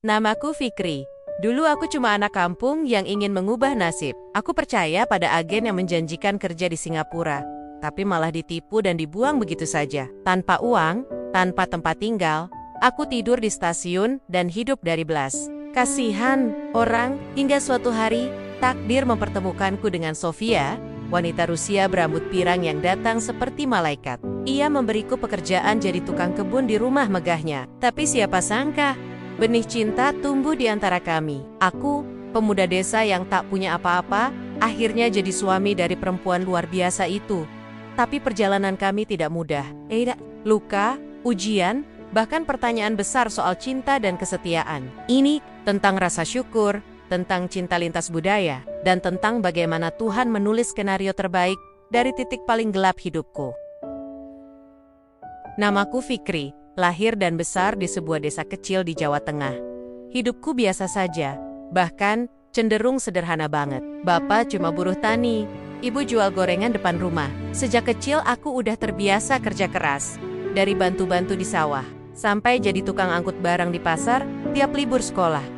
Namaku Fikri. Dulu aku cuma anak kampung yang ingin mengubah nasib. Aku percaya pada agen yang menjanjikan kerja di Singapura, tapi malah ditipu dan dibuang begitu saja. Tanpa uang, tanpa tempat tinggal, aku tidur di stasiun dan hidup dari belas kasihan orang, hingga suatu hari, takdir mempertemukanku dengan Sofia, wanita Rusia berambut pirang yang datang seperti malaikat. Ia memberiku pekerjaan jadi tukang kebun di rumah megahnya. Tapi siapa sangka, benih cinta tumbuh di antara kami. Aku, pemuda desa yang tak punya apa-apa, akhirnya jadi suami dari perempuan luar biasa itu. Tapi perjalanan kami tidak mudah. Luka, ujian, bahkan pertanyaan besar soal cinta dan kesetiaan. Ini tentang rasa syukur, tentang cinta lintas budaya, dan tentang bagaimana Tuhan menulis skenario terbaik dari titik paling gelap hidupku. Namaku Fikri, lahir dan besar di sebuah desa kecil di Jawa Tengah. Hidupku biasa saja, bahkan cenderung sederhana banget. Bapak cuma buruh tani, ibu jual gorengan depan rumah. Sejak kecil aku udah terbiasa kerja keras, dari bantu-bantu di sawah, sampai jadi tukang angkut barang di pasar tiap libur sekolah.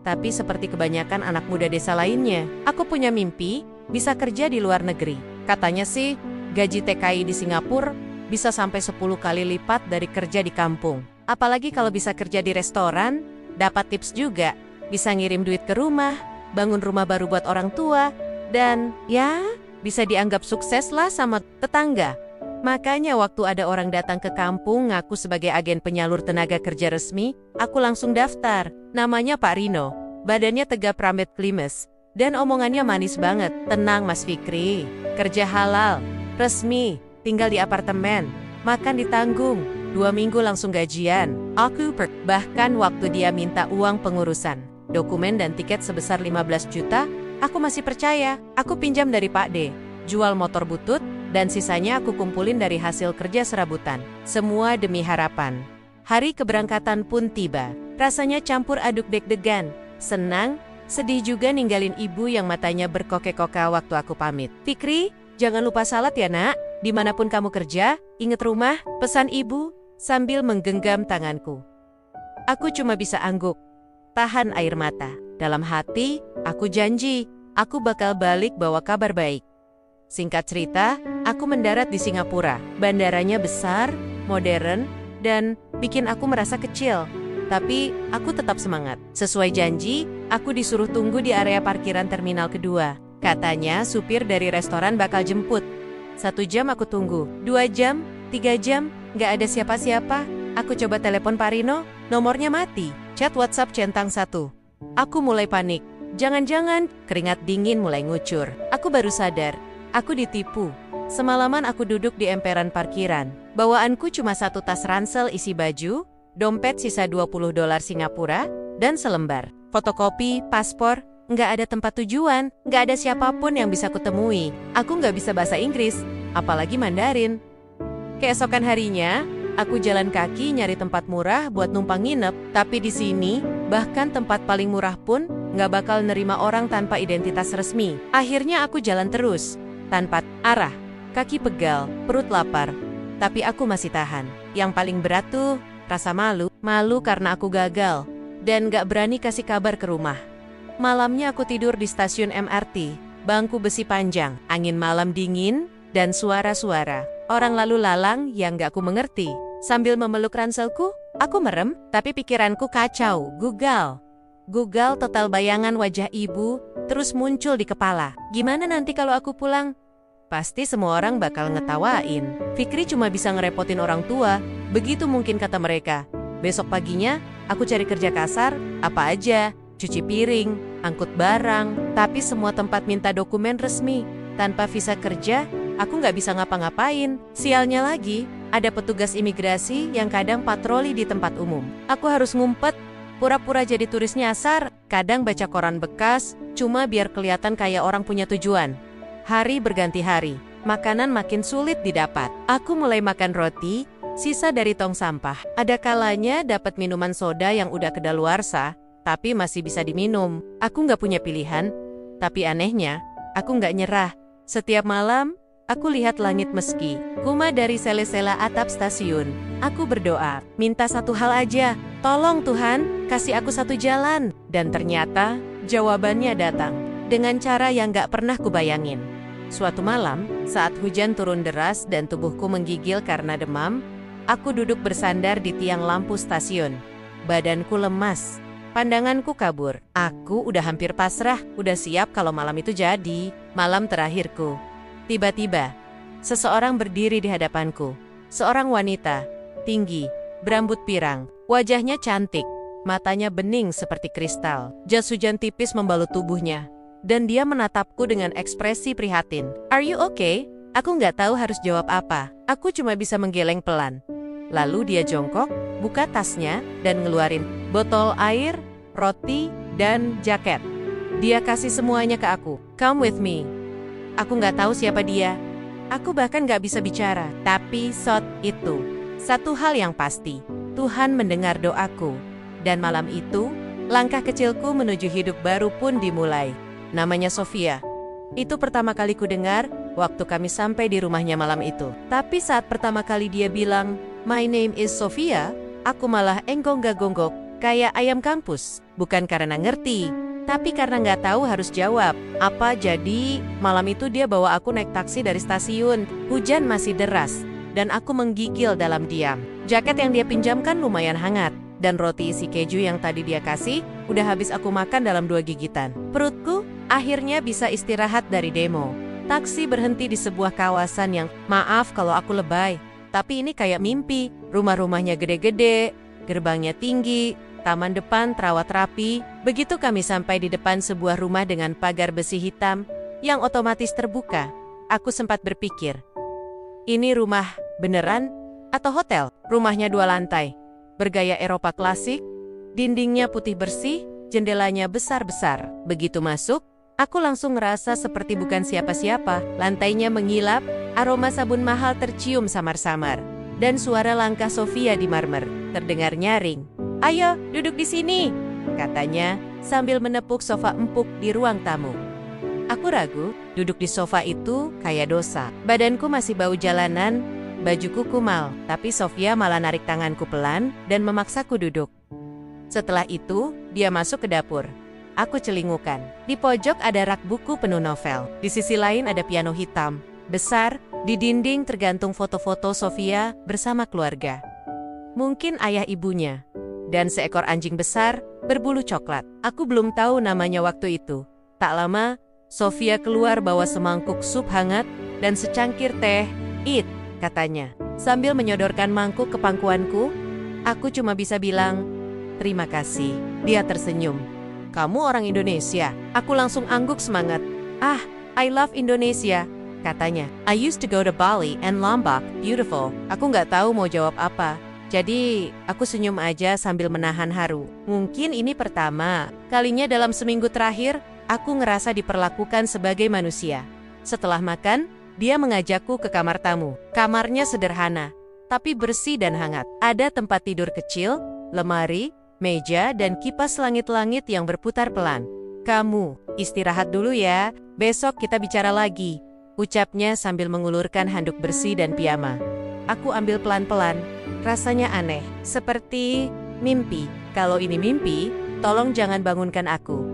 Tapi seperti kebanyakan anak muda desa lainnya, aku punya mimpi bisa kerja di luar negeri. Katanya sih, gaji TKI di Singapura bisa sampai 10 kali lipat dari kerja di kampung. Apalagi kalau bisa kerja di restoran, dapat tips juga, bisa ngirim duit ke rumah, bangun rumah baru buat orang tua, dan ya, bisa dianggap sukses lah sama tetangga. Makanya waktu ada orang datang ke kampung ngaku sebagai agen penyalur tenaga kerja resmi, aku langsung daftar. Namanya Pak Rino, badannya tegap rambut klimes, dan omongannya manis banget. Tenang Mas Fikri, kerja halal, resmi, tinggal di apartemen, makan ditanggung, 2 minggu langsung gajian. Bahkan waktu dia minta uang pengurusan, dokumen dan tiket sebesar 15 juta, aku masih percaya. Aku pinjam dari Pak D, jual motor butut, dan sisanya aku kumpulin dari hasil kerja serabutan. Semua demi harapan. Hari keberangkatan pun tiba. Rasanya campur aduk deg-degan, senang, sedih juga ninggalin ibu yang matanya berkokek-koka waktu aku pamit. Fikri, jangan lupa salat ya nak. Dimanapun kamu kerja, ingat rumah, pesan ibu, sambil menggenggam tanganku. Aku cuma bisa angguk, tahan air mata. Dalam hati, aku janji, aku bakal balik bawa kabar baik. Singkat cerita, aku mendarat di Singapura. Bandaranya besar, modern, dan bikin aku merasa kecil. Tapi, aku tetap semangat. Sesuai janji, aku disuruh tunggu di area parkiran terminal kedua. Katanya, supir dari restoran bakal jemput. 1 jam aku tunggu, 2 jam, 3 jam, nggak ada siapa-siapa. Aku coba telepon Pak Rino, nomornya mati. Chat WhatsApp centang 1. Aku mulai panik. Jangan-jangan, keringat dingin mulai ngucur. Aku baru sadar, aku ditipu. Semalaman aku duduk di emperan parkiran. Bawaanku cuma 1 tas ransel isi baju, dompet sisa $20 Singapura, dan selembar fotokopi, paspor. Nggak ada tempat tujuan, nggak ada siapapun yang bisa kutemui. Aku nggak bisa bahasa Inggris, apalagi Mandarin. Keesokan harinya, aku jalan kaki nyari tempat murah buat numpang nginep. Tapi di sini, bahkan tempat paling murah pun nggak bakal nerima orang tanpa identitas resmi. Akhirnya aku jalan terus, tanpa arah, kaki pegal, perut lapar. Tapi aku masih tahan. Yang paling berat tuh, rasa malu. Malu karena aku gagal, dan nggak berani kasih kabar ke rumah. Malamnya aku tidur di stasiun MRT, bangku besi panjang, angin malam dingin, dan suara-suara orang lalu lalang yang gak aku mengerti. Sambil memeluk ranselku, aku merem, tapi pikiranku kacau, Gugal total bayangan wajah ibu, terus muncul di kepala. Gimana nanti kalau aku pulang? Pasti semua orang bakal ngetawain. Fikri cuma bisa ngerepotin orang tua, begitu mungkin kata mereka. Besok paginya, aku cari kerja kasar, apa aja. Cuci piring, angkut barang, tapi semua tempat minta dokumen resmi. Tanpa visa kerja, aku nggak bisa ngapa-ngapain. Sialnya lagi, ada petugas imigrasi yang kadang patroli di tempat umum. Aku harus ngumpet, pura-pura jadi turis nyasar, kadang baca koran bekas, cuma biar kelihatan kayak orang punya tujuan. Hari berganti hari, makanan makin sulit didapat. Aku mulai makan roti, sisa dari tong sampah. Ada kalanya dapat minuman soda yang udah kedaluarsa, tapi masih bisa diminum. Aku nggak punya pilihan, tapi anehnya, aku nggak nyerah. Setiap malam, Aku lihat langit meski kuma dari sela-sela atap stasiun. Aku berdoa, minta satu hal aja. Tolong Tuhan, kasih aku satu jalan. Dan ternyata, jawabannya datang. Dengan cara yang gak pernah kubayangin. Suatu malam, saat hujan turun deras dan tubuhku menggigil karena demam, aku duduk bersandar di tiang lampu stasiun. Badanku lemas. Pandanganku kabur. Aku udah hampir pasrah, udah siap kalau malam itu jadi malam terakhirku. Tiba-tiba, seseorang berdiri di hadapanku. Seorang wanita, tinggi, berambut pirang, wajahnya cantik, matanya bening seperti kristal. Jas hujan tipis membalut tubuhnya, dan dia menatapku dengan ekspresi prihatin. "Are you okay?" Aku nggak tahu harus jawab apa. Aku cuma bisa menggeleng pelan. Lalu dia jongkok, buka tasnya, dan ngeluarin botol air, roti, dan jaket. Dia kasih semuanya ke aku. "Come with me." Aku nggak tahu siapa dia. Aku bahkan nggak bisa bicara. Tapi saat itu, satu hal yang pasti, Tuhan mendengar doaku. Dan malam itu, langkah kecilku menuju hidup baru pun dimulai. Namanya Sofia. Itu pertama kali ku dengar waktu kami sampai di rumahnya malam itu. Tapi saat pertama kali dia bilang, "My name is Sofia," aku malah enggong-gonggok kayak ayam kampus. Bukan karena ngerti, tapi karena nggak tahu harus jawab apa. Jadi malam itu dia bawa aku naik taksi dari stasiun. Hujan masih deras dan aku menggigil dalam diam. Jaket yang dia pinjamkan lumayan hangat, dan roti isi keju yang tadi dia kasih udah habis aku makan dalam 2 gigitan. Perutku akhirnya bisa istirahat dari demo. Taksi berhenti di sebuah kawasan yang, maaf kalau aku lebay, tapi ini kayak mimpi. Rumah-rumahnya gede-gede, gerbangnya tinggi, taman depan terawat rapi. Begitu kami sampai di depan sebuah rumah dengan pagar besi hitam yang otomatis terbuka, aku sempat berpikir, ini rumah beneran atau hotel? Rumahnya 2 lantai, bergaya Eropa klasik, dindingnya putih bersih, jendelanya besar-besar. Begitu masuk, aku langsung ngerasa seperti bukan siapa-siapa. Lantainya mengilap, aroma sabun mahal tercium samar-samar, dan suara langkah Sofia di marmer terdengar nyaring. "Ayo, duduk di sini," katanya sambil menepuk sofa empuk di ruang tamu. Aku ragu, duduk di sofa itu kayak dosa. Badanku masih bau jalanan, bajuku kumal, tapi Sofia malah narik tanganku pelan dan memaksaku duduk. Setelah itu, dia masuk ke dapur. Aku celingukan. Di pojok ada rak buku penuh novel. Di sisi lain ada piano hitam, besar. Di dinding tergantung foto-foto Sofia bersama keluarga. Mungkin ayah ibunya. Dan seekor anjing besar berbulu coklat. Aku belum tahu namanya waktu itu. Tak lama, Sofia keluar bawa semangkuk sup hangat dan secangkir teh. "Eat," katanya, sambil menyodorkan mangkuk ke pangkuanku. Aku cuma bisa bilang, "Terima kasih." Dia tersenyum. "Kamu orang Indonesia?" Aku langsung angguk semangat. "Ah, I love Indonesia," katanya. "I used to go to Bali and Lombok, beautiful." Aku nggak tahu mau jawab apa. Jadi, aku senyum aja sambil menahan haru. Mungkin ini pertama kalinya dalam seminggu terakhir, aku ngerasa diperlakukan sebagai manusia. Setelah makan, dia mengajakku ke kamar tamu. Kamarnya sederhana, tapi bersih dan hangat. Ada tempat tidur kecil, lemari, meja, dan kipas langit-langit yang berputar pelan. "Kamu, istirahat dulu ya, besok kita bicara lagi," ucapnya sambil mengulurkan handuk bersih dan piyama. Aku ambil pelan-pelan, rasanya aneh, seperti mimpi. Kalau ini mimpi, tolong jangan bangunkan aku.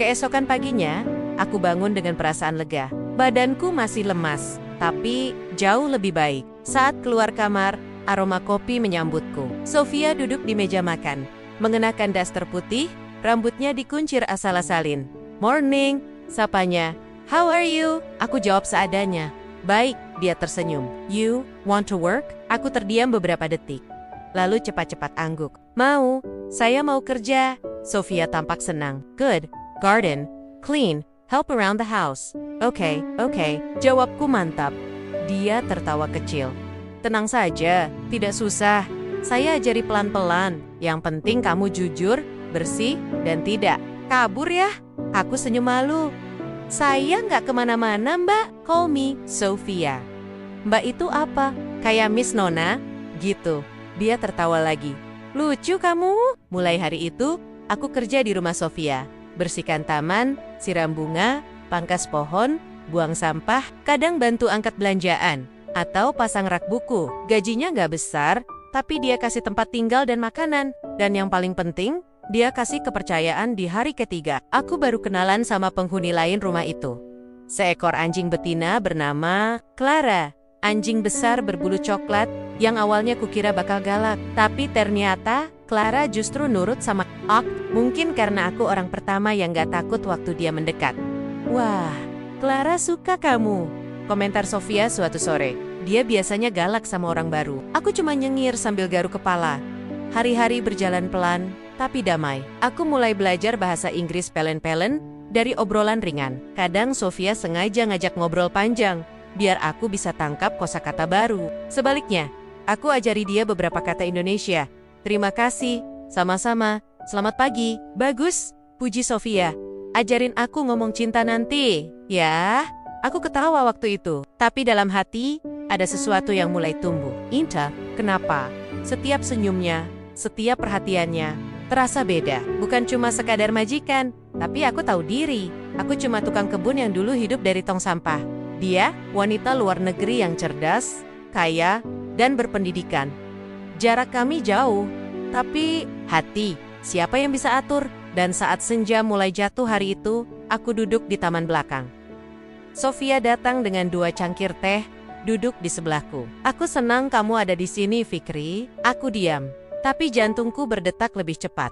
Keesokan paginya, aku bangun dengan perasaan lega. Badanku masih lemas, tapi jauh lebih baik. Saat keluar kamar, aroma kopi menyambutku. Sofia duduk di meja makan, mengenakan daster putih, rambutnya dikuncir asal-asalin. "Morning," sapanya. "How are you?" Aku jawab seadanya. "Baik," dia tersenyum. "You want to work?" Aku terdiam beberapa detik, lalu cepat-cepat angguk. "Mau, saya mau kerja." Sofia tampak senang. "Good, garden, clean, help around the house." "Oke, jawabku mantap. Dia tertawa kecil. "Tenang saja, tidak susah. Saya ajari pelan-pelan. Yang penting kamu jujur, bersih, dan tidak kabur ya." Aku senyum malu. "Saya nggak kemana-mana, Mbak. Call me Sofia." "Mbak itu apa? Kayak Miss Nona?" Gitu. Dia tertawa lagi. "Lucu kamu." Mulai hari itu, aku kerja di rumah Sofia. Bersihkan taman, siram bunga, pangkas pohon, buang sampah, kadang bantu angkat belanjaan, atau pasang rak buku. Gajinya nggak besar, tapi dia kasih tempat tinggal dan makanan. Dan yang paling penting, dia kasih kepercayaan di hari ketiga. Aku baru kenalan sama penghuni lain rumah itu. Seekor anjing betina bernama Clara. Anjing besar berbulu coklat yang awalnya kukira bakal galak. Tapi ternyata Clara justru nurut sama aku. Mungkin karena aku orang pertama yang gak takut waktu dia mendekat. Wah, Clara suka kamu, komentar Sofia suatu sore. Dia biasanya galak sama orang baru. Aku cuma nyengir sambil garuk kepala. Hari-hari berjalan pelan, tapi damai. Aku mulai belajar bahasa Inggris pelen-pelen dari obrolan ringan. Kadang Sofia sengaja ngajak ngobrol panjang, biar aku bisa tangkap kosakata baru. Sebaliknya, aku ajari dia beberapa kata Indonesia. Terima kasih, sama-sama, selamat pagi, bagus, puji Sofia. Ajarin aku ngomong cinta nanti. Ya, aku ketawa waktu itu. Tapi dalam hati, ada sesuatu yang mulai tumbuh. Inta, kenapa? Setiap senyumnya, setiap perhatiannya, terasa beda. Bukan cuma sekadar majikan, tapi aku tahu diri. Aku cuma tukang kebun yang dulu hidup dari tong sampah. Dia, wanita luar negeri yang cerdas, kaya, dan berpendidikan. Jarak kami jauh, tapi hati, siapa yang bisa atur? Dan saat senja mulai jatuh hari itu, aku duduk di taman belakang. Sofia datang dengan 2 cangkir teh, duduk di sebelahku. Aku senang kamu ada di sini, Fikri. Aku diam, tapi jantungku berdetak lebih cepat.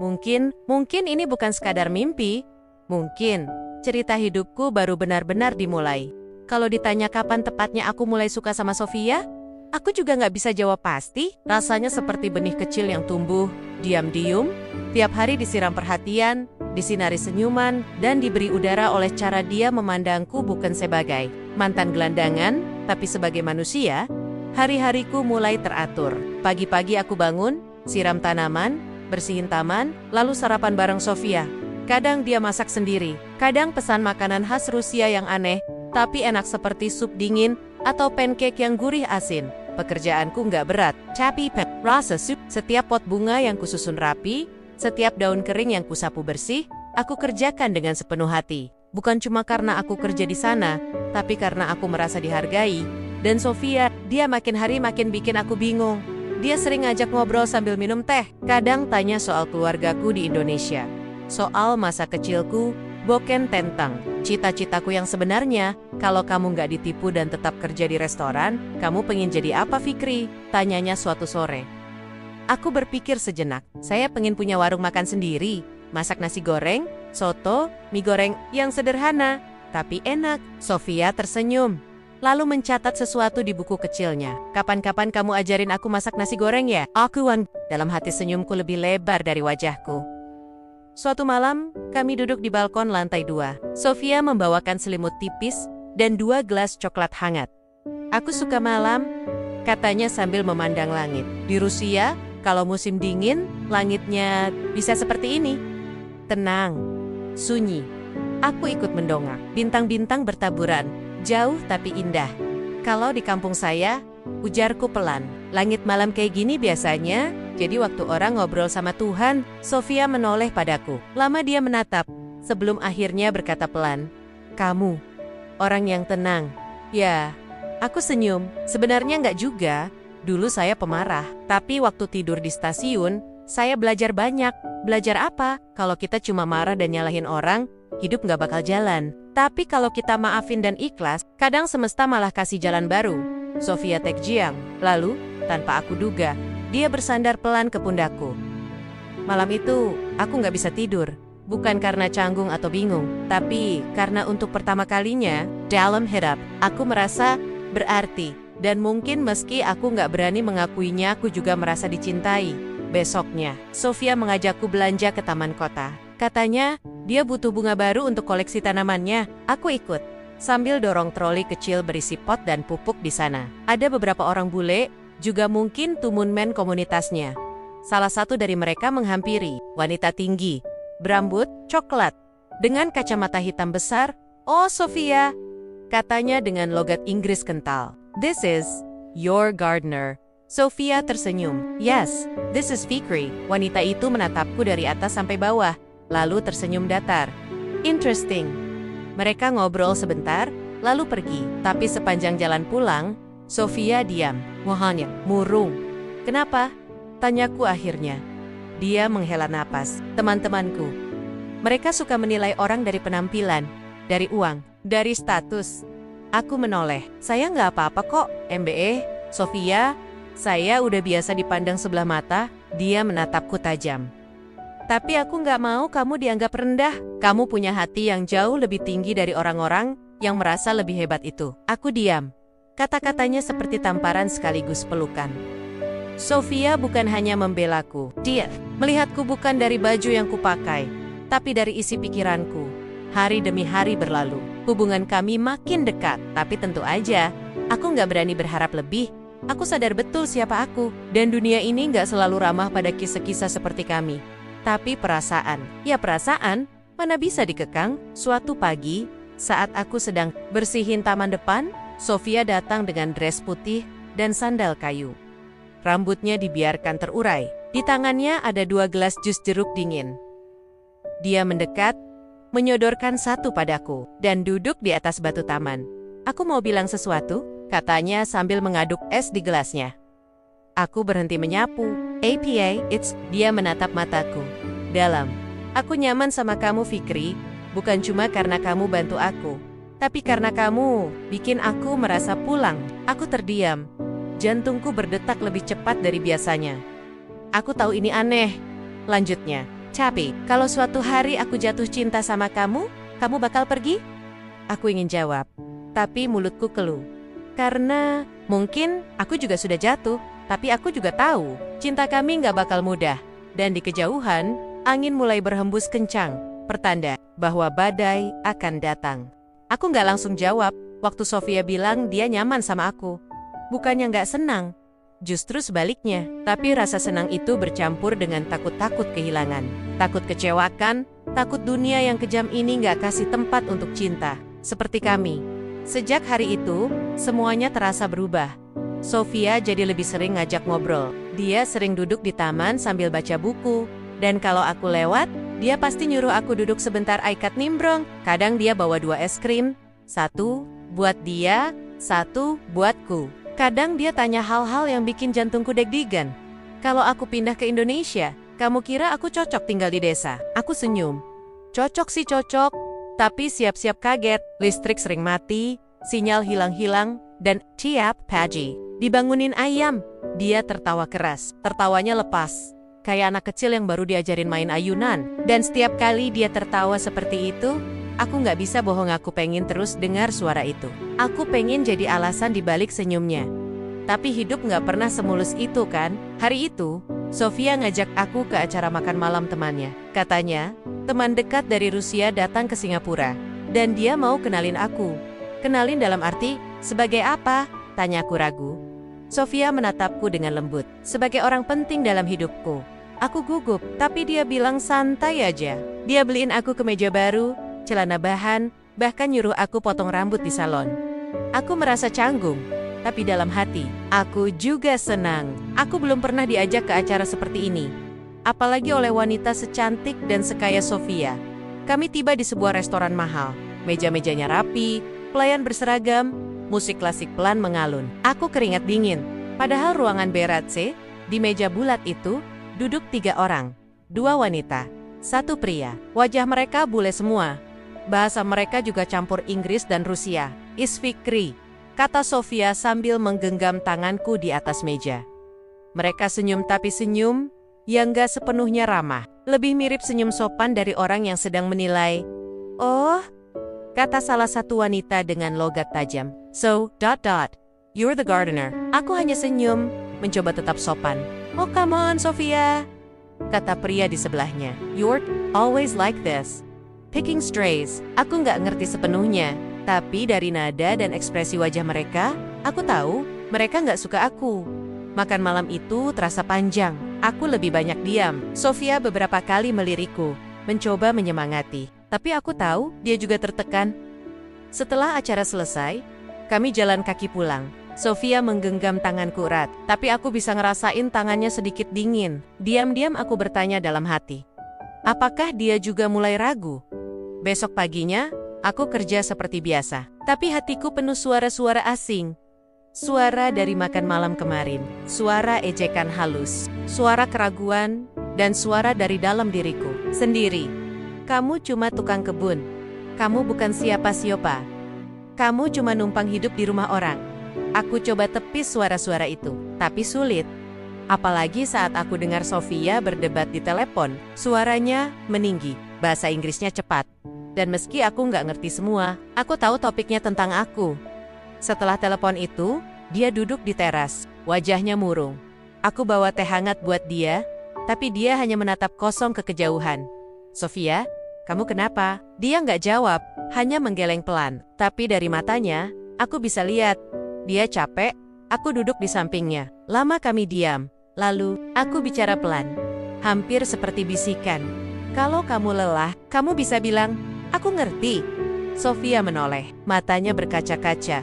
Mungkin ini bukan sekadar mimpi. Mungkin cerita hidupku baru benar-benar dimulai. Kalau ditanya kapan tepatnya aku mulai suka sama Sofia, aku juga nggak bisa jawab pasti. Rasanya seperti benih kecil yang tumbuh, diam-diam, tiap hari disiram perhatian, disinari senyuman, dan diberi udara oleh cara dia memandangku bukan sebagai mantan gelandangan, tapi sebagai manusia. Hari-hariku mulai teratur. Pagi-pagi aku bangun, siram tanaman, bersihin taman, lalu sarapan bareng Sofia. Kadang dia masak sendiri, kadang pesan makanan khas Rusia yang aneh, tapi enak seperti sup dingin atau pancake yang gurih asin. Pekerjaanku nggak berat, tapi rasa sup. Setiap pot bunga yang kususun rapi, setiap daun kering yang kusapu bersih, aku kerjakan dengan sepenuh hati. Bukan cuma karena aku kerja di sana, tapi karena aku merasa dihargai. Dan Sofia, dia makin hari makin bikin aku bingung. Dia sering ngajak ngobrol sambil minum teh, kadang tanya soal keluargaku di Indonesia. Soal masa kecilku, boken tentang cita-citaku yang sebenarnya. Kalau kamu nggak ditipu dan tetap kerja di restoran, kamu pengen jadi apa, Fikri? Tanyanya suatu sore. Aku berpikir sejenak. Saya pengen punya warung makan sendiri, masak nasi goreng, soto, mie goreng yang sederhana, tapi enak. Sofia tersenyum, lalu mencatat sesuatu di buku kecilnya. Kapan-kapan kamu ajarin aku masak nasi goreng ya? Dalam hati senyumku lebih lebar dari wajahku. Suatu malam, kami duduk di balkon lantai 2. Sofia membawakan selimut tipis dan 2 gelas coklat hangat. Aku suka malam, katanya sambil memandang langit. Di Rusia, kalau musim dingin, langitnya bisa seperti ini. Tenang, sunyi. Aku ikut mendongak. Bintang-bintang bertaburan, jauh tapi indah. Kalau di kampung saya, ujarku pelan. Langit malam kayak gini biasanya, jadi waktu orang ngobrol sama Tuhan. Sofia menoleh padaku. Lama dia menatap, sebelum akhirnya berkata pelan, kamu, orang yang tenang. Ya, aku senyum. Sebenarnya nggak juga. Dulu saya pemarah, tapi waktu tidur di stasiun, saya belajar banyak. Belajar apa? Kalau kita cuma marah dan nyalahin orang, hidup nggak bakal jalan. Tapi kalau kita maafin dan ikhlas, kadang semesta malah kasih jalan baru. Sofia tekjiang. Lalu, tanpa aku duga, dia bersandar pelan ke pundakku. Malam itu, aku nggak bisa tidur. Bukan karena canggung atau bingung, tapi karena untuk pertama kalinya, dalam hidup, aku merasa berarti. Dan mungkin meski aku nggak berani mengakuinya, aku juga merasa dicintai. Besoknya, Sofia mengajakku belanja ke taman kota. Katanya, dia butuh bunga baru untuk koleksi tanamannya. Aku ikut, sambil dorong troli kecil berisi pot dan pupuk di sana. Ada beberapa orang bule, juga mungkin tumunmen komunitasnya. Salah satu dari mereka menghampiri, wanita tinggi, berambut coklat, dengan kacamata hitam besar. Oh Sofia, katanya dengan logat Inggris kental. This is your gardener. Sofia tersenyum. Yes, this is Fikri. Wanita itu menatapku dari atas sampai bawah, lalu tersenyum datar. Interesting. Mereka ngobrol sebentar, lalu pergi. Tapi sepanjang jalan pulang, Sofia diam. Wahanya, murung. Kenapa? Tanyaku akhirnya. Dia menghela napas. Teman-temanku. Mereka suka menilai orang dari penampilan, dari uang, dari status. Aku menoleh. Saya nggak apa-apa kok, Sofia. Saya udah biasa dipandang sebelah mata. Dia menatapku tajam. Tapi aku nggak mau kamu dianggap rendah. Kamu punya hati yang jauh lebih tinggi dari orang-orang yang merasa lebih hebat itu. Aku diam. Kata-katanya seperti tamparan sekaligus pelukan. Sofia bukan hanya membelaku. Dia melihatku bukan dari baju yang kupakai, tapi dari isi pikiranku. Hari demi hari berlalu. Hubungan kami makin dekat. Tapi tentu aja, aku nggak berani berharap lebih. Aku sadar betul siapa aku. Dan dunia ini nggak selalu ramah pada kisah-kisah seperti kami. Tapi perasaan, mana bisa dikekang? Suatu pagi, saat aku sedang bersihin taman depan, Sofia datang dengan dress putih dan sandal kayu. Rambutnya dibiarkan terurai. Di tangannya ada 2 gelas jus jeruk dingin. Dia mendekat, menyodorkan satu padaku, dan duduk di atas batu taman. Aku mau bilang sesuatu, katanya sambil mengaduk es di gelasnya. Aku berhenti menyapu. Dia menatap mataku. Dalam. Aku nyaman sama kamu, Fikri. Bukan cuma karena kamu bantu aku, tapi karena kamu bikin aku merasa pulang. Aku terdiam. Jantungku berdetak lebih cepat dari biasanya. Aku tahu ini aneh. Lanjutnya. Tapi, kalau suatu hari aku jatuh cinta sama kamu bakal pergi? Aku ingin jawab. Tapi mulutku keluh. Karena mungkin aku juga sudah jatuh. Tapi aku juga tahu, cinta kami nggak bakal mudah. Dan di kejauhan, angin mulai berhembus kencang, pertanda bahwa badai akan datang. Aku nggak langsung jawab, waktu Sofia bilang dia nyaman sama aku. Bukannya nggak senang, justru sebaliknya. Tapi rasa senang itu bercampur dengan takut-takut kehilangan. Takut kecewakan, takut dunia yang kejam ini nggak kasih tempat untuk cinta. Seperti kami. Sejak hari itu, semuanya terasa berubah. Sofia jadi lebih sering ngajak ngobrol. Dia sering duduk di taman sambil baca buku. Dan kalau aku lewat, dia pasti nyuruh aku duduk sebentar aikat nimbrong. Kadang dia bawa 2 es krim. 1 buat dia, 1 buatku. Kadang dia tanya hal-hal yang bikin jantungku deg-degan. Kalau aku pindah ke Indonesia, kamu kira aku cocok tinggal di desa? Aku senyum. Cocok sih cocok. Tapi siap-siap kaget. Listrik sering mati, sinyal hilang-hilang, dan tiap pagi dibangunin ayam. Dia tertawa keras, tertawanya lepas, kayak anak kecil yang baru diajarin main ayunan. Dan setiap kali dia tertawa seperti itu, aku nggak bisa bohong, aku pengen terus dengar suara itu. Aku pengen jadi alasan dibalik senyumnya. Tapi hidup nggak pernah semulus itu kan? Hari itu, Sofia ngajak aku ke acara makan malam temannya. Katanya, teman dekat dari Rusia datang ke Singapura. Dan dia mau kenalin aku. Kenalin dalam arti, sebagai apa? Tanyaku ragu. Sofia menatapku dengan lembut. Sebagai orang penting dalam hidupku. Aku gugup, tapi dia bilang santai aja. Dia beliin aku kemeja baru, celana bahan, bahkan nyuruh aku potong rambut di salon. Aku merasa canggung, tapi dalam hati, aku juga senang. Aku belum pernah diajak ke acara seperti ini. Apalagi oleh wanita secantik dan sekaya Sofia. Kami tiba di sebuah restoran mahal. Meja-mejanya rapi, pelayan berseragam, musik klasik pelan mengalun. Aku keringat dingin. Padahal ruangan berat C, di meja bulat itu, duduk 3 orang. 2 wanita, 1 pria. Wajah mereka bule semua. Bahasa mereka juga campur Inggris dan Rusia. Fikri, kata Sofia sambil menggenggam tanganku di atas meja. Mereka senyum, tapi senyum yang gak sepenuhnya ramah. Lebih mirip senyum sopan dari orang yang sedang menilai. Oh, kata salah satu wanita dengan logat tajam. So, you're the gardener. Aku hanya senyum, mencoba tetap sopan. Oh, come on, Sofia, kata pria di sebelahnya. You're always like this. Picking strays. Aku nggak ngerti sepenuhnya, tapi dari nada dan ekspresi wajah mereka, aku tahu mereka nggak suka aku. Makan malam itu terasa panjang. Aku lebih banyak diam. Sofia beberapa kali melirikku, mencoba menyemangati. Tapi aku tahu dia juga tertekan. Setelah acara selesai, kami jalan kaki pulang. Sofia menggenggam tanganku erat, tapi aku bisa ngerasain tangannya sedikit dingin. Diam-diam aku bertanya dalam hati. Apakah dia juga mulai ragu? Besok paginya, Aku kerja seperti biasa, tapi hatiku penuh suara-suara asing. Suara dari makan malam kemarin, suara ejekan halus, suara keraguan, dan suara dari dalam diriku sendiri. Kamu cuma tukang kebun. Kamu bukan siapa-siapa. Kamu cuma numpang hidup di rumah orang. Aku coba tepis suara-suara itu, tapi sulit. Apalagi saat aku dengar Sofia berdebat di telepon, suaranya meninggi, bahasa Inggrisnya cepat. Dan meski aku nggak ngerti semua, aku tahu topiknya tentang aku. Setelah telepon itu, dia duduk di teras, wajahnya murung. Aku bawa teh hangat buat dia, tapi dia hanya menatap kosong ke kejauhan. Sofia, kamu kenapa? Dia nggak jawab, hanya menggeleng pelan. Tapi dari matanya, aku bisa lihat. Dia capek, aku duduk di sampingnya. Lama kami diam, lalu aku bicara pelan. Hampir seperti bisikan. Kalau kamu lelah, kamu bisa bilang, aku ngerti. Sofia menoleh, matanya berkaca-kaca.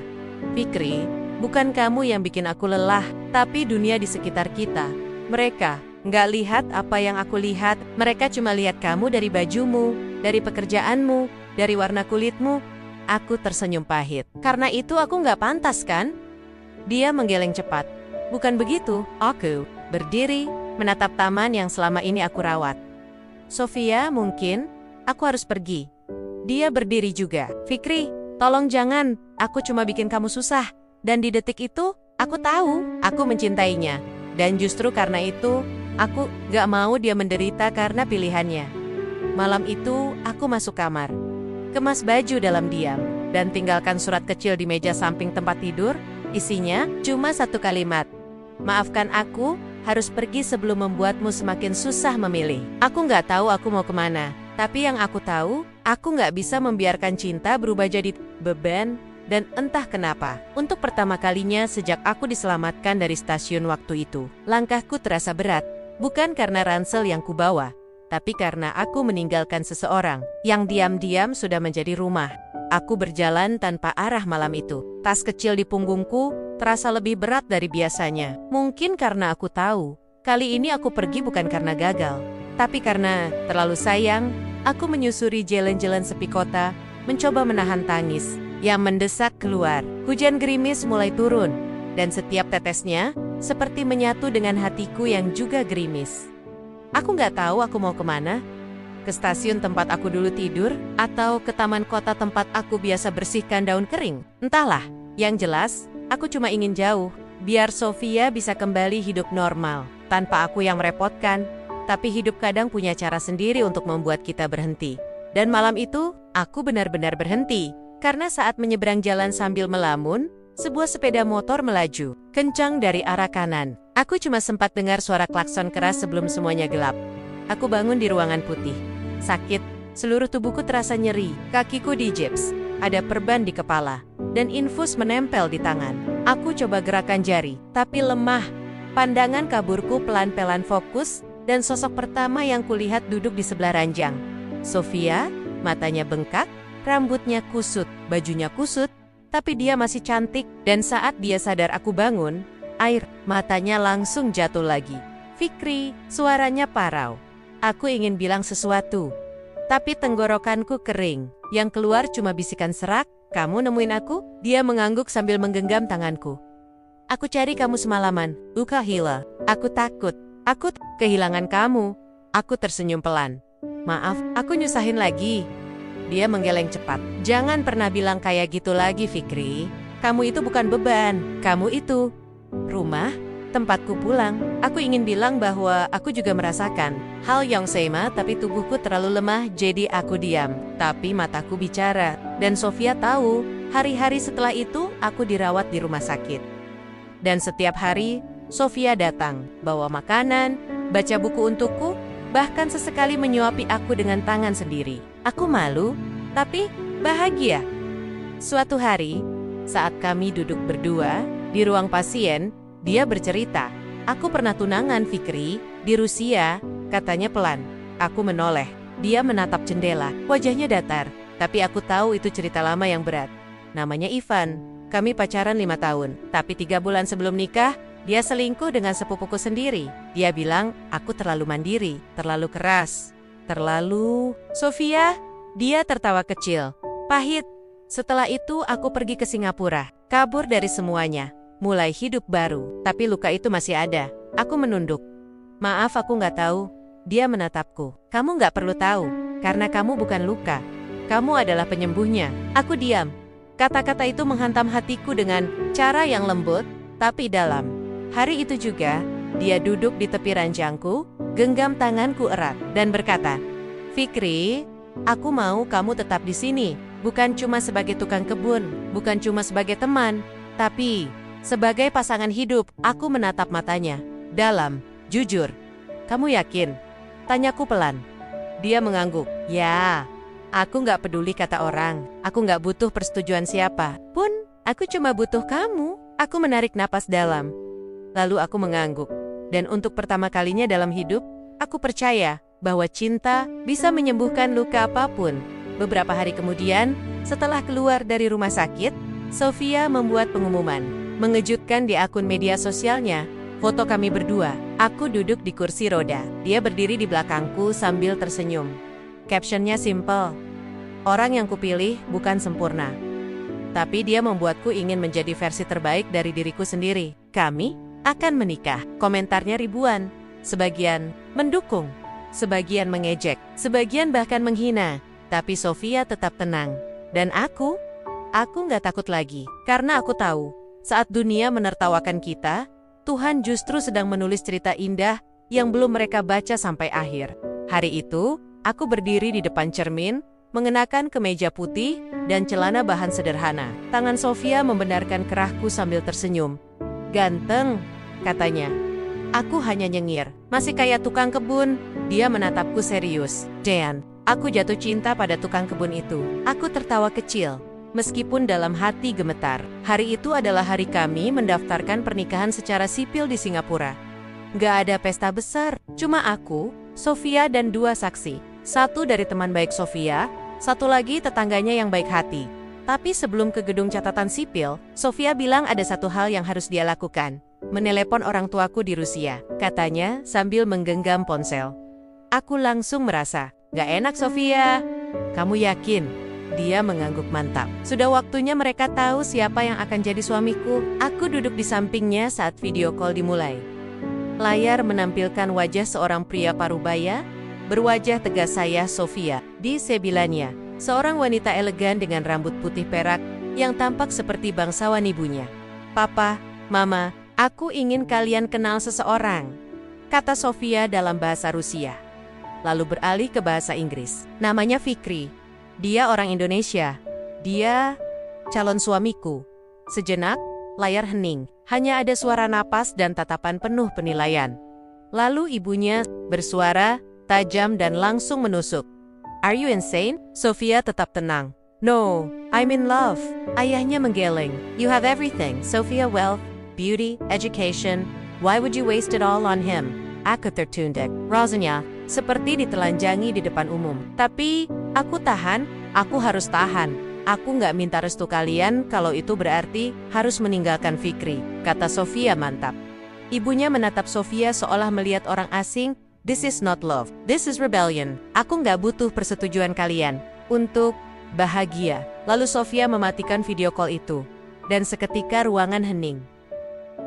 Fikri, bukan kamu yang bikin aku lelah, tapi dunia di sekitar kita. Mereka nggak lihat apa yang aku lihat, mereka cuma lihat kamu dari bajumu, dari pekerjaanmu, dari warna kulitmu. Aku tersenyum pahit. Karena itu aku nggak pantas kan? Dia menggeleng cepat. Bukan begitu, aku berdiri, menatap taman yang selama ini aku rawat. Sofia, mungkin aku harus pergi. Dia berdiri juga. Fikri, tolong jangan, aku cuma bikin kamu susah. Dan di detik itu, aku tahu, aku mencintainya. Dan justru karena itu, aku gak mau dia menderita karena pilihannya. Malam itu, aku masuk kamar. Kemas baju dalam diam, dan tinggalkan surat kecil di meja samping tempat tidur. Isinya cuma satu kalimat. Maafkan aku, harus pergi sebelum membuatmu semakin susah memilih. Aku gak tahu aku mau kemana. Tapi yang aku tahu, aku nggak bisa membiarkan cinta berubah jadi beban, dan entah kenapa. Untuk pertama kalinya sejak aku diselamatkan dari stasiun waktu itu, langkahku terasa berat, bukan karena ransel yang kubawa, tapi karena aku meninggalkan seseorang yang diam-diam sudah menjadi rumah. Aku berjalan tanpa arah malam itu. Tas kecil di punggungku terasa lebih berat dari biasanya. Mungkin karena aku tahu, kali ini aku pergi bukan karena gagal, tapi karena terlalu sayang. Aku menyusuri jalan-jalan sepi kota, mencoba menahan tangis yang mendesak keluar. Hujan gerimis mulai turun, dan setiap tetesnya seperti menyatu dengan hatiku yang juga gerimis. Aku nggak tahu aku mau kemana. Ke stasiun tempat aku dulu tidur, atau ke taman kota tempat aku biasa bersihkan daun kering. Entahlah, yang jelas, aku cuma ingin jauh, biar Sofia bisa kembali hidup normal, tanpa aku yang merepotkan. Tapi hidup kadang punya cara sendiri untuk membuat kita berhenti. Dan malam itu, aku benar-benar berhenti. Karena saat menyeberang jalan sambil melamun, sebuah sepeda motor melaju, kencang dari arah kanan. Aku cuma sempat dengar suara klakson keras sebelum semuanya gelap. Aku bangun di ruangan putih. Sakit, seluruh tubuhku terasa nyeri, kakiku digips, ada perban di kepala, dan infus menempel di tangan. Aku coba gerakan jari, tapi lemah. Pandangan kaburku pelan-pelan fokus, dan sosok pertama yang kulihat duduk di sebelah ranjang. Sofia, matanya bengkak, rambutnya kusut, bajunya kusut, tapi dia masih cantik. Dan saat dia sadar aku bangun, air matanya langsung jatuh lagi. Fikri, suaranya parau. Aku ingin bilang sesuatu, tapi tenggorokanku kering. Yang keluar cuma bisikan serak, "Kamu nemuin aku?" Dia mengangguk sambil menggenggam tanganku. "Aku cari kamu semalaman, Ukahila. Aku takut. Aku kehilangan kamu." Aku tersenyum pelan. "Maaf, aku nyusahin lagi." Dia menggeleng cepat. "Jangan pernah bilang kayak gitu lagi, Fikri. Kamu itu bukan beban. Kamu itu rumah, tempatku pulang." Aku ingin bilang bahwa aku juga merasakan hal yang sama, tapi tubuhku terlalu lemah, jadi aku diam. Tapi mataku bicara. Dan Sofia tahu, hari-hari setelah itu aku dirawat di rumah sakit. Dan setiap hari, Sofia datang, bawa makanan, baca buku untukku, bahkan sesekali menyuapi aku dengan tangan sendiri. Aku malu, tapi bahagia. Suatu hari, saat kami duduk berdua di ruang pasien, dia bercerita, "Aku pernah tunangan, Fikri, di Rusia," katanya pelan. Aku menoleh. Dia menatap jendela, wajahnya datar, tapi aku tahu itu cerita lama yang berat. Namanya Ivan. Kami pacaran 5 tahun, tapi 3 bulan sebelum nikah, dia selingkuh dengan sepupuku sendiri. Dia bilang, aku terlalu mandiri, terlalu keras, terlalu... Sofia, dia tertawa kecil. Pahit. Setelah itu aku pergi ke Singapura, kabur dari semuanya, mulai hidup baru. Tapi luka itu masih ada. Aku menunduk. Maaf, aku nggak tahu. Dia menatapku. Kamu nggak perlu tahu, karena kamu bukan luka. Kamu adalah penyembuhnya. Aku diam. Kata-kata itu menghantam hatiku dengan cara yang lembut, tapi dalam. Hari itu juga, dia duduk di tepi ranjangku, genggam tanganku erat, dan berkata, Fikri, aku mau kamu tetap di sini. Bukan cuma sebagai tukang kebun, bukan cuma sebagai teman, tapi sebagai pasangan hidup. Aku menatap matanya, dalam, jujur. Kamu yakin? Tanyaku pelan. Dia mengangguk. Ya, aku nggak peduli kata orang. Aku nggak butuh persetujuan siapa pun. Aku cuma butuh kamu. Aku menarik napas dalam. Lalu aku mengangguk. Dan untuk pertama kalinya dalam hidup, aku percaya bahwa cinta bisa menyembuhkan luka apapun. Beberapa hari kemudian, setelah keluar dari rumah sakit, Sofia membuat pengumuman. Mengejutkan di akun media sosialnya, foto kami berdua. Aku duduk di kursi roda. Dia berdiri di belakangku sambil tersenyum. Captionnya simple. Orang yang kupilih bukan sempurna, tapi dia membuatku ingin menjadi versi terbaik dari diriku sendiri. Kami akan menikah. Komentarnya ribuan. Sebagian mendukung, sebagian mengejek, sebagian bahkan menghina. Tapi Sofia tetap tenang. Dan aku nggak takut lagi. Karena aku tahu, saat dunia menertawakan kita, Tuhan justru sedang menulis cerita indah yang belum mereka baca sampai akhir. Hari itu, aku berdiri di depan cermin, mengenakan kemeja putih dan celana bahan sederhana. Tangan Sofia membenarkan kerahku sambil tersenyum. Ganteng, katanya. Aku hanya nyengir. Masih kayak tukang kebun. Dia menatapku serius. Dan aku jatuh cinta pada tukang kebun itu. Aku tertawa kecil, meskipun dalam hati gemetar. Hari itu adalah hari kami mendaftarkan pernikahan secara sipil di Singapura. Gak ada pesta besar, cuma aku, Sofia dan 2 saksi. Satu dari teman baik Sofia, satu lagi tetangganya yang baik hati. Tapi sebelum ke gedung catatan sipil, Sofia bilang ada satu hal yang harus dia lakukan. Menelepon orang tuaku di Rusia, katanya sambil menggenggam ponsel. Aku langsung merasa, gak enak Sofia. Kamu yakin? Dia mengangguk mantap. Sudah waktunya mereka tahu siapa yang akan jadi suamiku. Aku duduk di sampingnya saat video call dimulai. Layar menampilkan wajah seorang pria parubaya, berwajah tegas saya Sofia. Di sebilanya, seorang wanita elegan dengan rambut putih perak yang tampak seperti bangsawan ibunya. Papa, Mama, aku ingin kalian kenal seseorang, kata Sofia dalam bahasa Rusia. Lalu beralih ke bahasa Inggris. Namanya Fikri. Dia orang Indonesia. Dia calon suamiku. Sejenak, layar hening. Hanya ada suara napas dan tatapan penuh penilaian. Lalu ibunya bersuara tajam dan langsung menusuk. Are you insane? Sofia tetap tenang. No, I'm in love. Ayahnya menggeleng. You have everything, Sofia, wealth, beauty, education. Why would you waste it all on him? Aku tertunduk. Rasanya seperti ditelanjangi di depan umum. Tapi, aku tahan, aku harus tahan. Aku nggak minta restu kalian kalau itu berarti harus meninggalkan Fikri, kata Sofia mantap. Ibunya menatap Sofia seolah melihat orang asing. This is not love, this is rebellion. Aku nggak butuh persetujuan kalian untuk bahagia. Lalu Sofia mematikan video call itu. Dan seketika ruangan hening.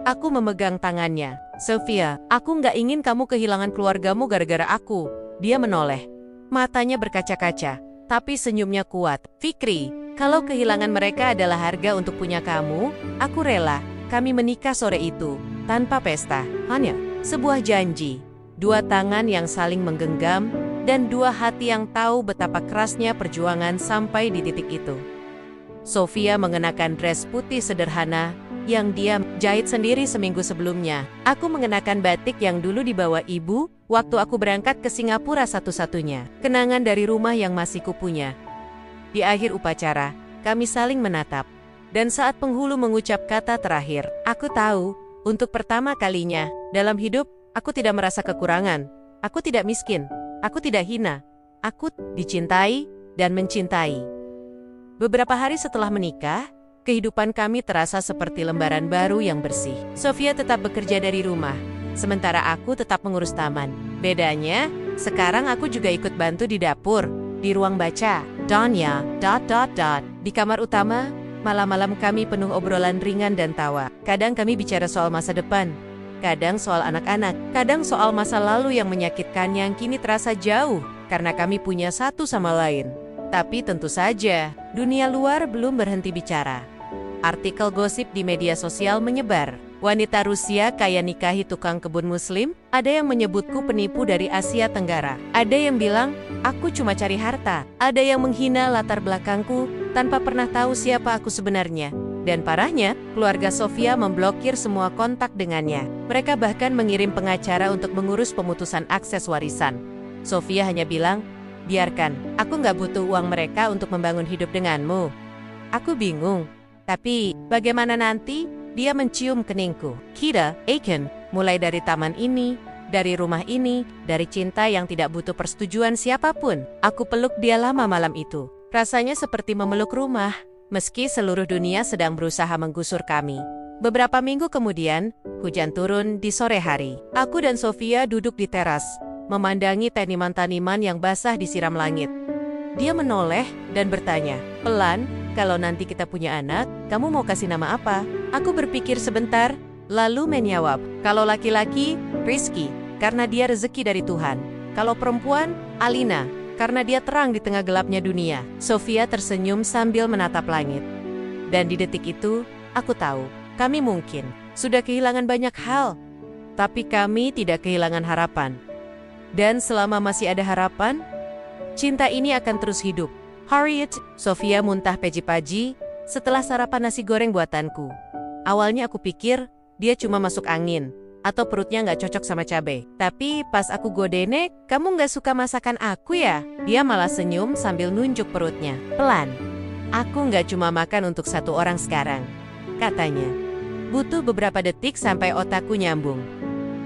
Aku memegang tangannya. Sofia, aku nggak ingin kamu kehilangan keluargamu gara-gara aku. Dia menoleh. Matanya berkaca-kaca, tapi senyumnya kuat. Fikri, kalau kehilangan mereka adalah harga untuk punya kamu, aku rela. Kami menikah sore itu, tanpa pesta. Hanya sebuah janji. 2 tangan yang saling menggenggam, dan 2 hati yang tahu betapa kerasnya perjuangan sampai di titik itu. Sofia mengenakan dress putih sederhana, yang dia jahit sendiri seminggu sebelumnya. Aku mengenakan batik yang dulu dibawa ibu, waktu aku berangkat ke Singapura satu-satunya. Kenangan dari rumah yang masih kupunya. Di akhir upacara, kami saling menatap. Dan saat penghulu mengucap kata terakhir, aku tahu, untuk pertama kalinya, dalam hidup, aku tidak merasa kekurangan. Aku tidak miskin. Aku tidak hina. Aku dicintai dan mencintai. Beberapa hari setelah menikah, kehidupan kami terasa seperti lembaran baru yang bersih. Sofia tetap bekerja dari rumah, sementara aku tetap mengurus taman. Bedanya, sekarang aku juga ikut bantu di dapur, di ruang baca, Danya, ... Di kamar utama, malam-malam kami penuh obrolan ringan dan tawa. Kadang kami bicara soal masa depan, kadang soal anak-anak, kadang soal masa lalu yang menyakitkan yang kini terasa jauh karena kami punya satu sama lain. Tapi tentu saja, dunia luar belum berhenti bicara. Artikel gosip di media sosial menyebar. Wanita Rusia kaya nikahi tukang kebun muslim, ada yang menyebutku penipu dari Asia Tenggara. Ada yang bilang, aku cuma cari harta. Ada yang menghina latar belakangku tanpa pernah tahu siapa aku sebenarnya. Dan parahnya, keluarga Sofia memblokir semua kontak dengannya. Mereka bahkan mengirim pengacara untuk mengurus pemutusan akses warisan. Sofia hanya bilang, biarkan, aku nggak butuh uang mereka untuk membangun hidup denganmu. Aku bingung. Tapi, bagaimana nanti? Dia mencium keningku. Kita, Aiken, mulai dari taman ini, dari rumah ini, dari cinta yang tidak butuh persetujuan siapapun. Aku peluk dia lama malam itu. Rasanya seperti memeluk rumah, meski seluruh dunia sedang berusaha menggusur kami. Beberapa minggu kemudian, hujan turun di sore hari. Aku dan Sofia duduk di teras, memandangi taniman-taniman yang basah disiram langit. Dia menoleh dan bertanya, pelan, kalau nanti kita punya anak, kamu mau kasih nama apa? Aku berpikir sebentar, lalu menjawab, kalau laki-laki, Rizky, karena dia rezeki dari Tuhan. Kalau perempuan, Alina, karena dia terang di tengah gelapnya dunia. Sofia tersenyum sambil menatap langit. Dan di detik itu, aku tahu, kami mungkin sudah kehilangan banyak hal, tapi kami tidak kehilangan harapan. Dan selama masih ada harapan, cinta ini akan terus hidup. Harriet, Sofia muntah peci-paji setelah sarapan nasi goreng buatanku. Awalnya aku pikir dia cuma masuk angin, atau perutnya nggak cocok sama cabai. Tapi pas aku godene, kamu nggak suka masakan aku ya? Dia malah senyum sambil nunjuk perutnya. Pelan. Aku nggak cuma makan untuk satu orang sekarang, katanya. Butuh beberapa detik sampai otakku nyambung.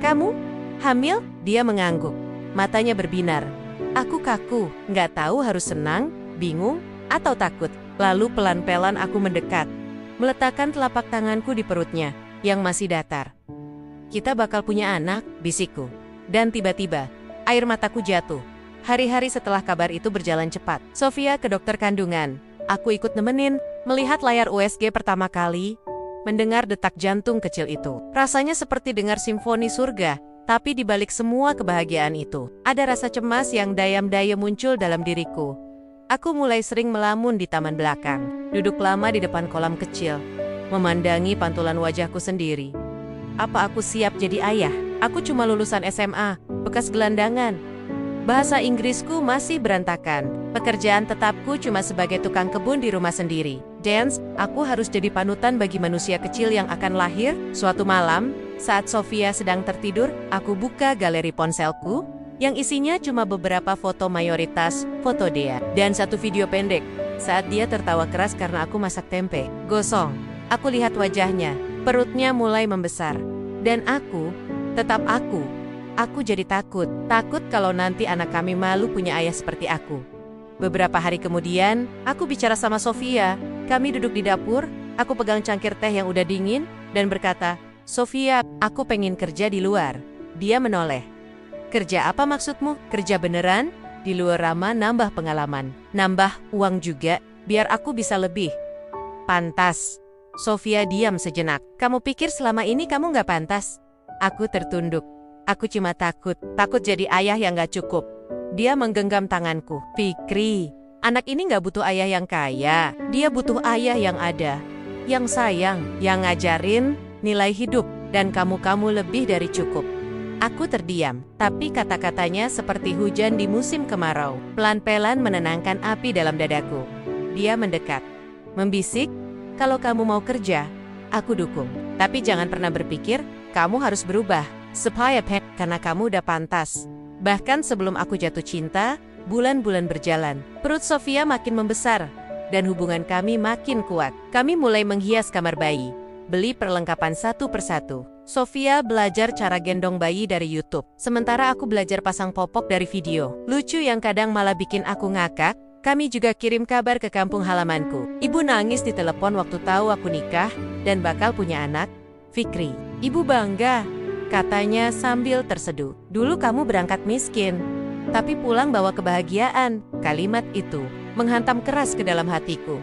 Kamu? Hamil? Dia mengangguk. Matanya berbinar. Aku kaku, nggak tahu harus senang, bingung, atau takut. Lalu pelan-pelan aku mendekat, meletakkan telapak tanganku di perutnya, yang masih datar. Kita bakal punya anak, bisikku. Dan tiba-tiba, air mataku jatuh. Hari-hari setelah kabar itu berjalan cepat. Sofia ke dokter kandungan. Aku ikut nemenin, melihat layar USG pertama kali, mendengar detak jantung kecil itu. Rasanya seperti dengar simfoni surga, tapi di balik semua kebahagiaan itu, ada rasa cemas yang dayam-daya muncul dalam diriku. Aku mulai sering melamun di taman belakang, duduk lama di depan kolam kecil, memandangi pantulan wajahku sendiri. Apa aku siap jadi ayah? Aku cuma lulusan SMA, bekas gelandangan. Bahasa Inggrisku masih berantakan. Pekerjaan tetapku cuma sebagai tukang kebun di rumah sendiri. Dance, aku harus jadi panutan bagi manusia kecil yang akan lahir. Suatu malam, saat Sofia sedang tertidur, aku buka galeri ponselku, yang isinya cuma beberapa foto, mayoritas foto dia, dan satu video pendek saat dia tertawa keras karena aku masak tempe gosong. Aku lihat wajahnya, perutnya mulai membesar, dan tetap aku jadi takut kalau nanti anak kami malu punya ayah seperti aku. Beberapa hari kemudian, aku bicara sama Sofia. Kami duduk di dapur, aku pegang cangkir teh yang udah dingin dan berkata, Sofia, aku pengen kerja di luar. Dia menoleh. Kerja apa maksudmu? Kerja beneran? Di luar Rama nambah pengalaman, nambah uang juga, biar aku bisa lebih pantas. Sofia diam sejenak. Kamu pikir selama ini kamu nggak pantas? Aku tertunduk. Aku cuma takut jadi ayah yang nggak cukup. Dia menggenggam tanganku. Fikri, anak ini nggak butuh ayah yang kaya. Dia butuh ayah yang ada, yang sayang, yang ngajarin nilai hidup, dan kamu lebih dari cukup. Aku terdiam, tapi kata-katanya seperti hujan di musim kemarau, pelan-pelan menenangkan api dalam dadaku. Dia mendekat, membisik, kalau kamu mau kerja, aku dukung. Tapi jangan pernah berpikir, kamu harus berubah, supaya karena kamu udah pantas. Bahkan sebelum aku jatuh cinta, bulan-bulan berjalan, perut Sofia makin membesar, dan hubungan kami makin kuat. Kami mulai menghias kamar bayi, beli perlengkapan satu persatu. Sofia belajar cara gendong bayi dari YouTube, sementara aku belajar pasang popok dari video. Lucu yang kadang malah bikin aku ngakak, kami juga kirim kabar ke kampung halamanku. Ibu nangis di telepon waktu tahu aku nikah dan bakal punya anak. Fikri, ibu bangga, katanya sambil terseduh. Dulu kamu berangkat miskin, tapi pulang bawa kebahagiaan. Kalimat itu menghantam keras ke dalam hatiku.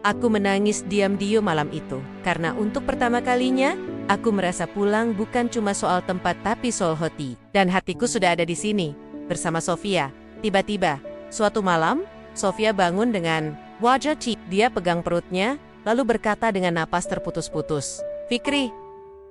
Aku menangis diam-diam malam itu, karena untuk pertama kalinya, aku merasa pulang bukan cuma soal tempat tapi soal hati. Dan hatiku sudah ada di sini, bersama Sofia. Tiba-tiba, suatu malam, Sofia bangun dengan wajah cik. Dia pegang perutnya, lalu berkata dengan napas terputus-putus, "Fikri,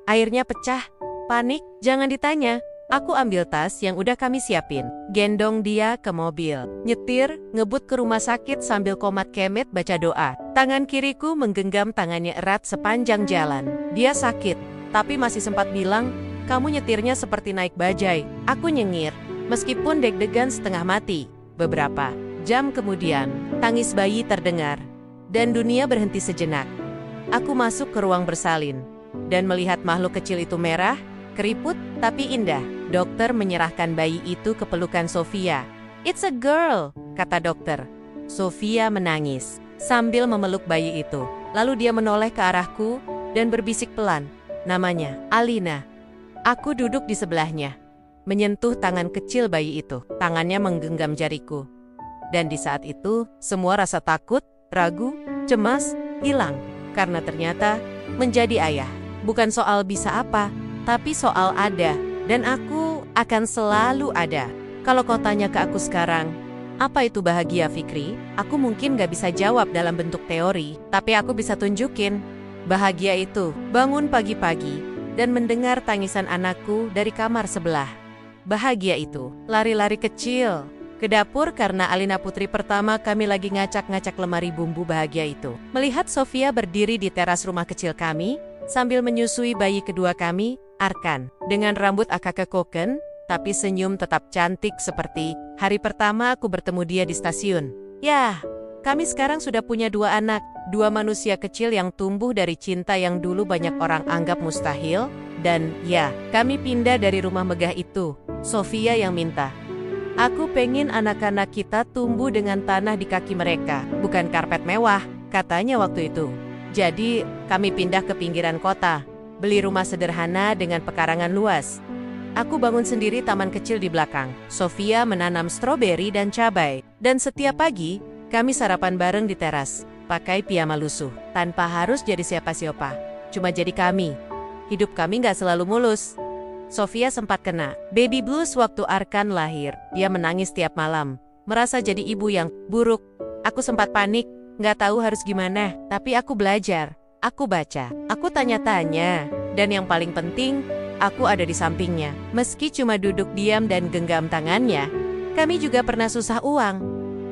airnya pecah." Panik, jangan ditanya. Aku ambil tas yang udah kami siapin, gendong dia ke mobil, nyetir, ngebut ke rumah sakit sambil komat kemet baca doa. Tangan kiriku menggenggam tangannya erat sepanjang jalan. Dia sakit, tapi masih sempat bilang, "Kamu nyetirnya seperti naik bajai." Aku nyengir, meskipun deg-degan setengah mati. Beberapa jam kemudian, tangis bayi terdengar, dan dunia berhenti sejenak. Aku masuk ke ruang bersalin, dan melihat makhluk kecil itu merah, keriput, tapi indah. Dokter menyerahkan bayi itu ke pelukan Sofia. "It's a girl," kata dokter. Sofia menangis sambil memeluk bayi itu. Lalu dia menoleh ke arahku dan berbisik pelan, "Namanya Alina." Aku duduk di sebelahnya, menyentuh tangan kecil bayi itu. Tangannya menggenggam jariku. Dan di saat itu, semua rasa takut, ragu, cemas, hilang. Karena ternyata, menjadi ayah bukan soal bisa apa, tapi soal ada. Dan aku akan selalu ada. Kalau kau tanya ke aku sekarang, apa itu bahagia, Fikri? Aku mungkin gak bisa jawab dalam bentuk teori, tapi aku bisa tunjukin. Bahagia itu bangun pagi-pagi dan mendengar tangisan anakku dari kamar sebelah. Bahagia itu lari-lari kecil ke dapur karena Alina putri pertama kami lagi ngacak-ngacak lemari bumbu. Bahagia itu melihat Sofia berdiri di teras rumah kecil kami sambil menyusui bayi kedua kami, Arkan, dengan rambut agak kekoken, tapi senyum tetap cantik seperti hari pertama aku bertemu dia di stasiun. Yah, kami sekarang sudah punya 2 anak, 2 manusia kecil yang tumbuh dari cinta yang dulu banyak orang anggap mustahil. Dan ya, kami pindah dari rumah megah itu. Sofia yang minta. "Aku pengen anak-anak kita tumbuh dengan tanah di kaki mereka, bukan karpet mewah," katanya waktu itu. Jadi, kami pindah ke pinggiran kota. Beli rumah sederhana dengan pekarangan luas. Aku bangun sendiri taman kecil di belakang. Sofia menanam stroberi dan cabai. Dan setiap pagi, kami sarapan bareng di teras, pakai piyama lusuh, tanpa harus jadi siapa-siapa. Cuma jadi kami. Hidup kami gak selalu mulus. Sofia sempat kena baby blues waktu Arkan lahir. Dia menangis tiap malam, merasa jadi ibu yang buruk. Aku sempat panik, gak tahu harus gimana, tapi aku belajar. Aku baca, aku tanya-tanya, dan yang paling penting, aku ada di sampingnya. Meski cuma duduk diam dan genggam tangannya, kami juga pernah susah uang.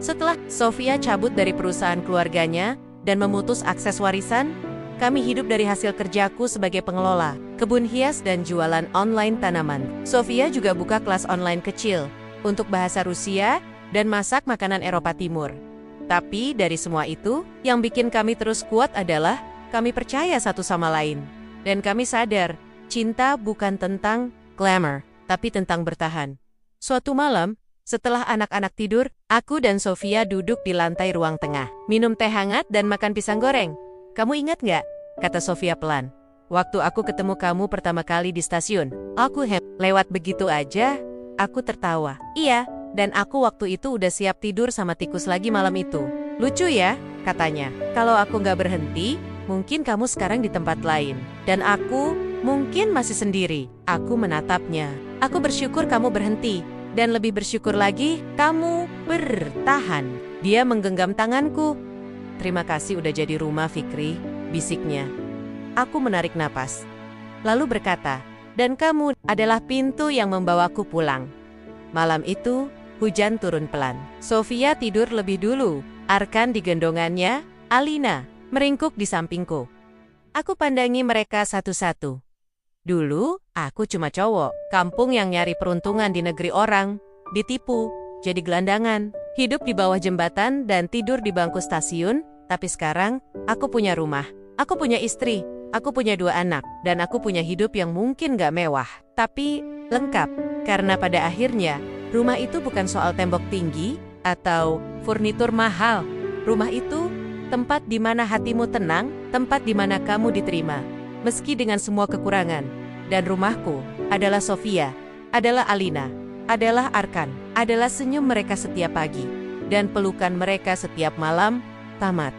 Setelah Sofia cabut dari perusahaan keluarganya dan memutus akses warisan, kami hidup dari hasil kerjaku sebagai pengelola kebun hias dan jualan online tanaman. Sofia juga buka kelas online kecil untuk bahasa Rusia dan masak makanan Eropa Timur. Tapi dari semua itu, yang bikin kami terus kuat adalah kami percaya satu sama lain. Dan kami sadar, cinta bukan tentang glamour, tapi tentang bertahan. Suatu malam, setelah anak-anak tidur, aku dan Sofia duduk di lantai ruang tengah, minum teh hangat dan makan pisang goreng. "Kamu ingat nggak?" kata Sofia pelan. "Waktu aku ketemu kamu pertama kali di stasiun, aku lewat begitu aja." Aku tertawa. "Iya, dan aku waktu itu udah siap tidur sama tikus lagi malam itu." "Lucu ya," katanya. "Kalau aku nggak berhenti, mungkin kamu sekarang di tempat lain. Dan aku mungkin masih sendiri." Aku menatapnya. "Aku bersyukur kamu berhenti. Dan lebih bersyukur lagi, kamu bertahan." Dia menggenggam tanganku. "Terima kasih udah jadi rumah, Fikri," bisiknya. Aku menarik napas. Lalu berkata, "Dan kamu adalah pintu yang membawaku pulang." Malam itu, hujan turun pelan. Sofia tidur lebih dulu. Arkan di gendongannya, Alina meringkuk di sampingku. Aku pandangi mereka satu-satu. Dulu, aku cuma cowok, kampung yang nyari peruntungan di negeri orang, ditipu, jadi gelandangan, hidup di bawah jembatan dan tidur di bangku stasiun. Tapi sekarang, aku punya rumah, aku punya istri, aku punya 2 anak, dan aku punya hidup yang mungkin gak mewah, tapi lengkap. Karena pada akhirnya, rumah itu bukan soal tembok tinggi atau furnitur mahal. Rumah itu tempat di mana hatimu tenang, tempat di mana kamu diterima, meski dengan semua kekurangan. Dan rumahku adalah Sofia, adalah Alina, adalah Arkan, adalah senyum mereka setiap pagi. dan pelukan mereka setiap malam tamat.